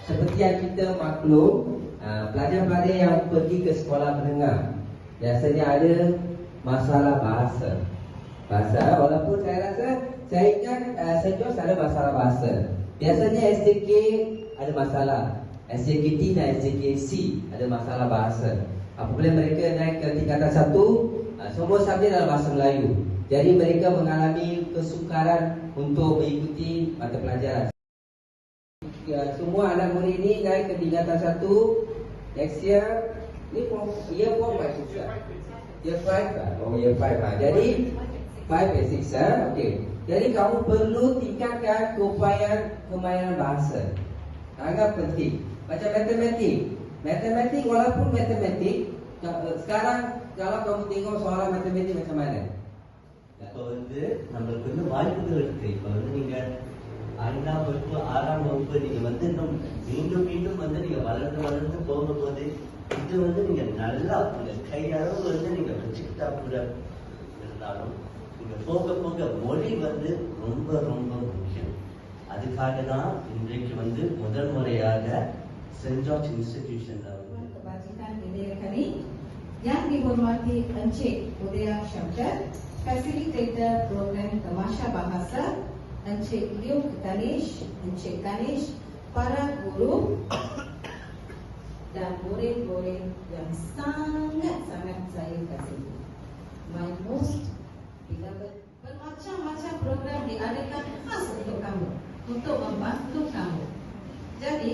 seperti yang kita maklum, pelajar-pelajar yang pergi ke sekolah menengah biasanya ada masalah bahasa. Walaupun saya rasa, saya ingat St. George ada masalah bahasa. Biasanya SJK ada masalah, SJKT dan SJKC ada masalah bahasa. Apabila mereka naik ke tingkatan 1, semua subjek dalam bahasa Melayu. Jadi mereka mengalami kesukaran untuk mengikuti mata pelajaran. Semua anak murid ini naik ke tingkatan 1 next year. Ini year 4 by 6 year 5 lah. Year 5 lah. Jadi 5 and 6 lah. Okay. Jadi kamu perlu tingkatkan kemahiran bahasa. Sangat penting. Macam matematik walaupun matematik sekarang kalau kamu tengok soalan matematik macam mana? இப்போ நம்மளுக்கு வாய்ப்புகள் இருக்கு. இப்போ நீங்க 5ஆம் வகுப்பு 6ஆம் வகுப்பு நீங்க இன்னும் மீண்டும் நீங்க வளர்ந்து போகும்போது இது நீங்க நல்லா உங்க கையளவு நீங்க வச்சுக்கிட்டா கூட இருந்தாலும் நீங்க போக மொழி ரொம்ப ரொம்ப முக்கியம். அதுக்காக தான் இன்றைக்கு முதல் முறையாக சென்ட் ஜார்ஜ் இன்ஸ்டிடியூஷன்ல kebajikan bendera kami yang dihormati Encik Udaya Syamdar, fasilitator program Tamasha Bahasa, Encik Liu Ketanis, Encik Kanish, para guru dan murid-murid yang sangat-sangat saya kasihi. My most beloved, bermacam-macam program diadakan khas untuk kamu, untuk membantu kamu. Jadi,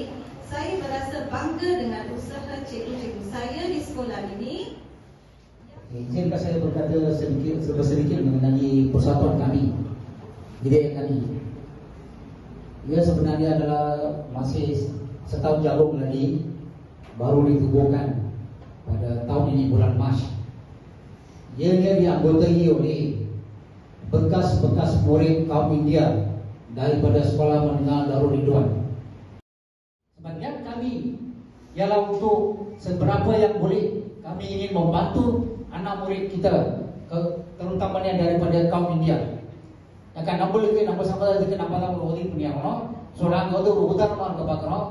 saya merasa bangga dengan usaha cikgu-cikgu saya di sekolah ini. Izinkan saya berkata sedikit mengenai persatuan kami, budaya kami. Ia sebenarnya adalah masih setahun jagung lagi, baru ditubuhkan pada tahun ini bulan Mac. Ia dianggotai oleh bekas-bekas murid kaum India daripada sekolah menengah Darul Ridwan. Sebagian kami ialah untuk seberapa yang boleh kami ingin membantu anak murid kita, terutamanya daripada kaum India. Akan nombor sama dengan nama Rodi punya ono, seorang itu rubutan orang kebakar.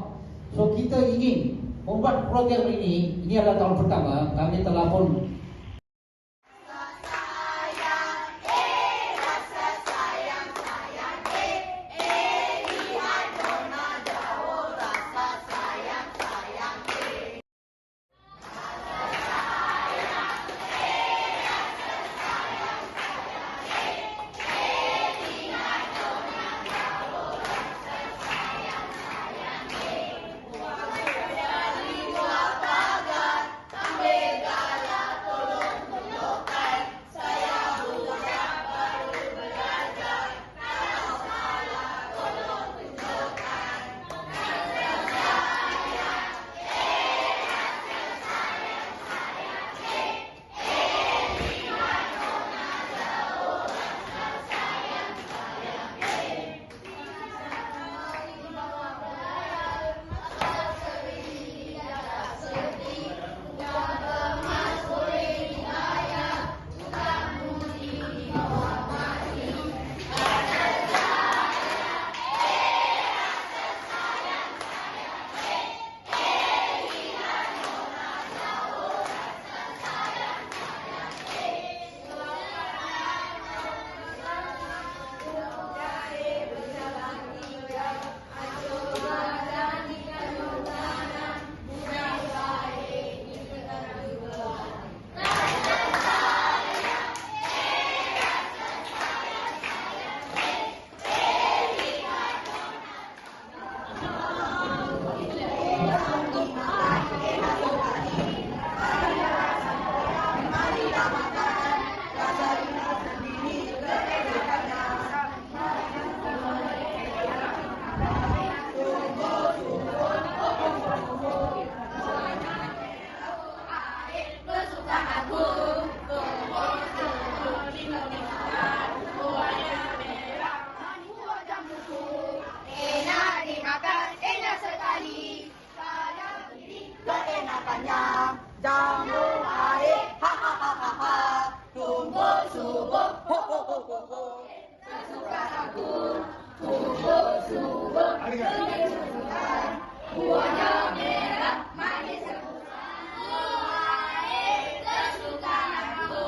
So kita ingin membuat program ini adalah tahun pertama kami telah pun Jamu air, ha ha ha ha ha. Tumbuh subur, ho ho ho ho ho. Sesuka aku, tumbuh subur, kesukaan. buahnya merah, manis sempurna. Buah air kesukaan aku,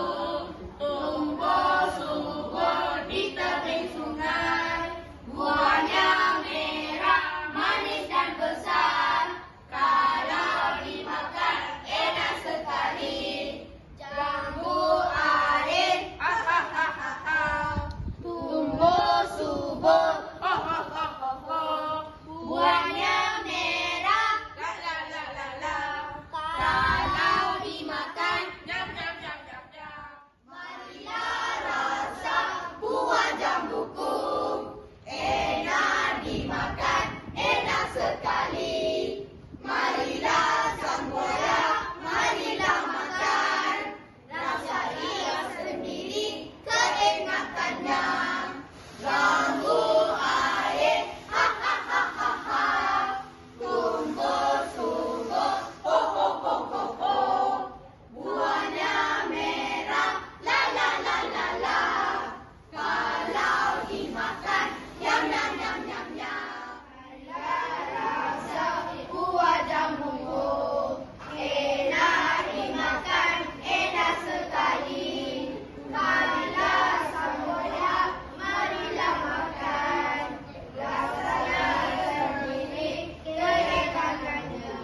tumbuh subur di tebing sungai. Buahnya merah, manis dan besar. Kalau dimakan enak sekali. Jambu air, tumbuh subur, buahnya merah, kalau dimakan, marilah rasa buah jambuku, enak dimakan, enak sekali. Marilah sang buaya, marilah makan, rasa dia sendiri keenakannya. Jambu air, tumbuh subur, buahnya merah, la la la la la. Kalau dimakan, yam yam yam yam yam. Rasa buah jambuku, enak dimakan, enak sekali. Marilah sang buaya, marilah makan, rasanya sendiri keenakannya.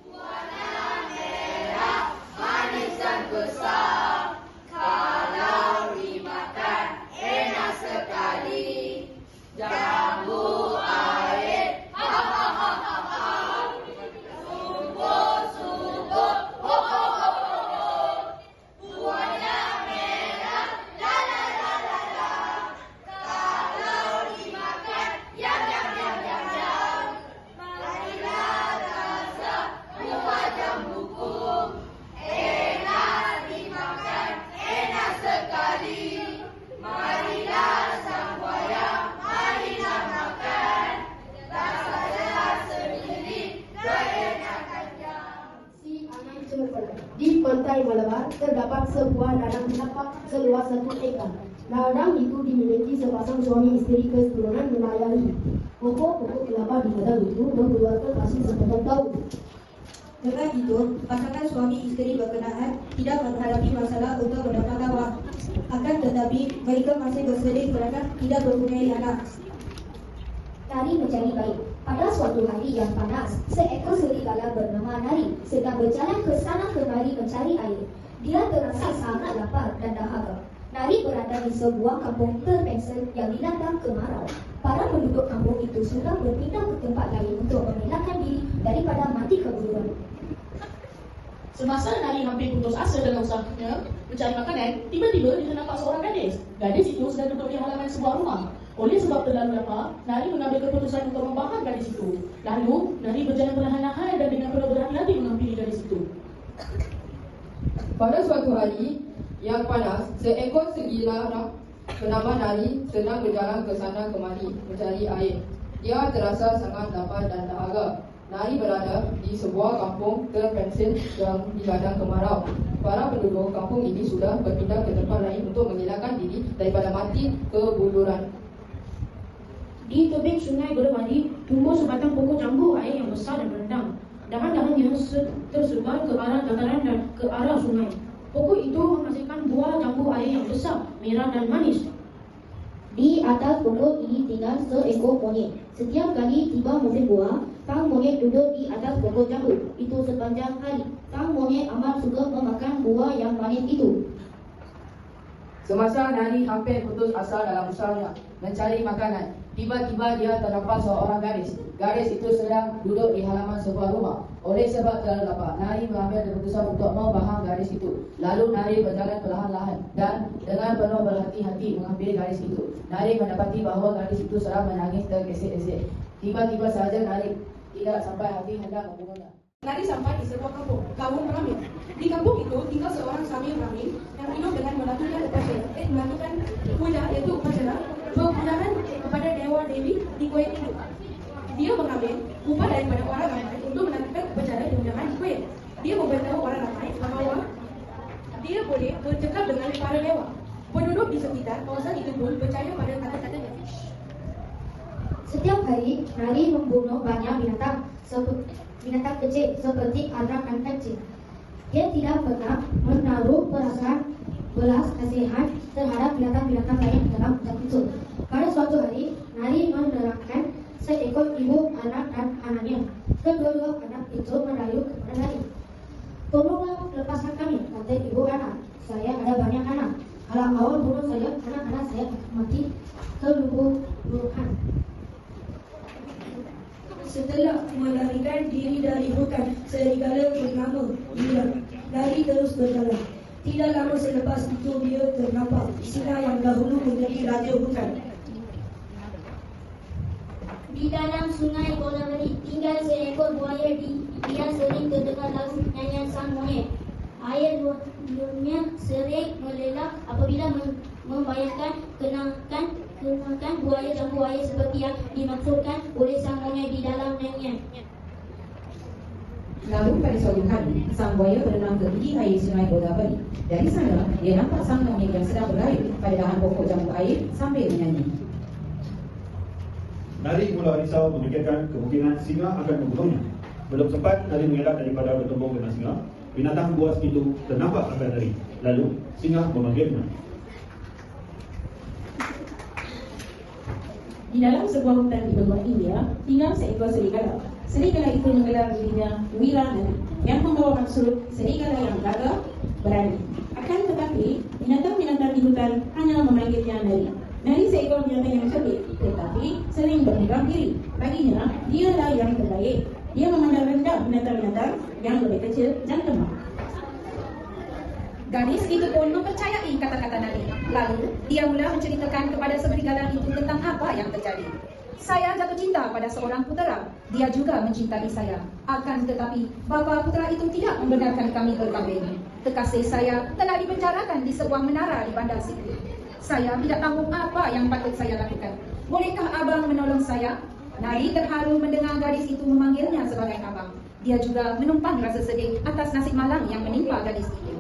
Buahnya merah, manis dan besar, kalau dimakan enak sekali. Jambu air, subur subur, buahnya merah, la la la la la. Kalau dimakan, yam yam yam yam yam. Marilah rasa buah jambuku, enak dimakan, enak sekali. Marilah sang buaya, marilah makan, rasanya sendiri keenakannya. Si anak cemerlang. Di pantai Malabar terdapat sebuah ladang kelapa seluas 1 ekar. Ladang itu dimiliki sepasang suami istri keturunan Melayu. Pokok-pokok kelapa di ladang itu mengeluarkan hasil sepotong daun. Dengan itu, pasangan suami istri berkenaan tidak menghadapi masalah untuk mendapatkan wang. Akan tetapi, mereka masih bersedih kerana tidak mempunyai anak. Nari mencari bayi. Pada suatu hari yang panas, seekor serigala bernama Nari sedang berjalan ke sana kemari mencari air. Dia terasa sangat lapar dan dahaga. Nari berada di sebuah kampung terpencil yang dilanda kemarau. Para penduduk kampung itu sudah berpindah ke tempat lain untuk mengelakkan diri daripada mati kebuluan. Semasa Nari hampir putus asa dengan usahanya mencari makanan, tiba-tiba dia nampak seorang gadis. Gadis itu sedang duduk di halaman sebuah rumah. Oleh sebab terlalu lapar, Nari mengambil keputusan untuk membakar gadis itu. Lalu, Nari berjalan perlahan-lahan dan dengan penuh berhati-hati menghampiri gadis itu. Pada suatu hari yang panas, seekor serigala bernama Nari sedang berjalan ke sana kemari mencari air. Dia terasa sangat lapar dan dahaga. Nari berada di sebuah kampung terpencil yang dilanda kemarau. Para penduduk kampung ini sudah berpindah ke tempat lain untuk mengelakkan diri daripada mati kebuluran. Di tebing sungai Godomadi tumbuh sebatang pokok jambu air yang besar dan rendang. Dahan-dahan yang tersebar ke arah dataran dan ke arah sungai. Pokok itu menghasilkan buah jambu air yang besar, merah dan manis. Di atas pokok ini tinggal seekor monyet. Setiap kali tiba musim buah, sang monyet duduk di atas pokok jambu itu sepanjang hari. Sang monyet amat suka memakan buah yang manis itu. Semasa Nari hampir putus asa dalam usahanya mencari makanan, tiba-tiba dia terdapat seorang gadis. Gadis itu sedang duduk di halaman sebuah rumah. Oleh sebab terlalu lapar, Nari mengambil keputusan untuk membahang gadis itu. Lalu Nari berjalan perlahan-lahan dan dengan penuh berhati-hati menghampiri gadis itu. Nari mendapati bahawa gadis itu sedang menangis tergesek-gesek. Tiba-tiba sahaja Nari tidak sampai hati hendak membunuhnya. Nari sampai di sebuah kampung Brahmin. Di kampung itu tinggal seorang suami Brahmin yang hidup dengan melakukan puja, yaitu upacara perpujahan kepada Dewa Dewi di kuil itu. Dia mengambil upah daripada orang ramai untuk melakukan upacara perpujahan di kuil. Dia memberitahu orang ramai bahawa dia boleh bercakap dengan para dewa. Penduduk di sekitar kawasan itu pun percaya pada kata-katanya. Setiap hari, Nari membunuh banyak binatang binatang kecil seperti anak dan kecil. Dia tidak pernah menaruh perasaan belas kasihan terhadap binatang-binatang lain dalam hutan itu. Pada suatu hari, Nari menerangkan seekor ibu, anak, dan anaknya. Kedua-dua anak itu merayu kepada Nari. "Tolonglah lepaskan kami," kata ibu anak. "Saya ada banyak anak. Kalau awal bunuh saya, anak-anak saya mati keluluhan." Setelah melarikan diri dari hutan, serigala bernama Dia. Nari terus berjalan. Tidak lama selepas itu dia ternampak singa yang dahulu menjadi raja hutan. Di dalam sungai Godavari tinggal seekor buaya. Dia sering terdengar lagu nyanyian sang monyet. Air liurnya sering melelap apabila membayangkan kenangkan buaya dan buaya seperti yang dimaksudkan oleh sang monyet di dalam nyanyian. Lalu pada suatu hari, sang buaya berenang ke tepi air sungai Godavari. Dari sana, dia nampak sang monyet yang sedang berlayar pada dahan pokok jambu air sambil menyanyi. Nari mula risau memikirkan kemungkinan singa akan membunuhnya. Belum sempat Nari mengelak daripada bertembung dengan singa, binatang buas itu ternampak akan Nari. Lalu singa memanggilnya. Di dalam sebuah hutan di benua India, tinggal seekor serigala. Serigala itu menggelar dirinya Wira Nari, yang membawa maksud serigala yang gagah, berani. Akan tetapi, binatang-binatang di hutan hanya memanggilnya Nari. Nari seekor binatang yang cerdik, tetapi sering berdiam diri. Baginya, dialah yang terbaik. Dia memandang rendah binatang-binatang yang lebih kecil dan lemah. Gadis itu pun mempercayai kata-kata Nari. Lalu, dia mula menceritakan kepada serigala itu tentang apa yang terjadi. "Saya jatuh cinta pada seorang putera. Dia juga mencintai saya. Akan tetapi, bapa putera itu tidak membenarkan kami berkahwin. Kekasih saya telah dipenjarakan di sebuah menara di bandar Sikri. Saya tidak tahu apa yang patut saya lakukan. Bolehkah abang menolong saya?" Nari terharu mendengar gadis itu memanggilnya sebagai abang. Dia juga menumpang rasa sedih atas nasib malang yang menimpa gadis itu.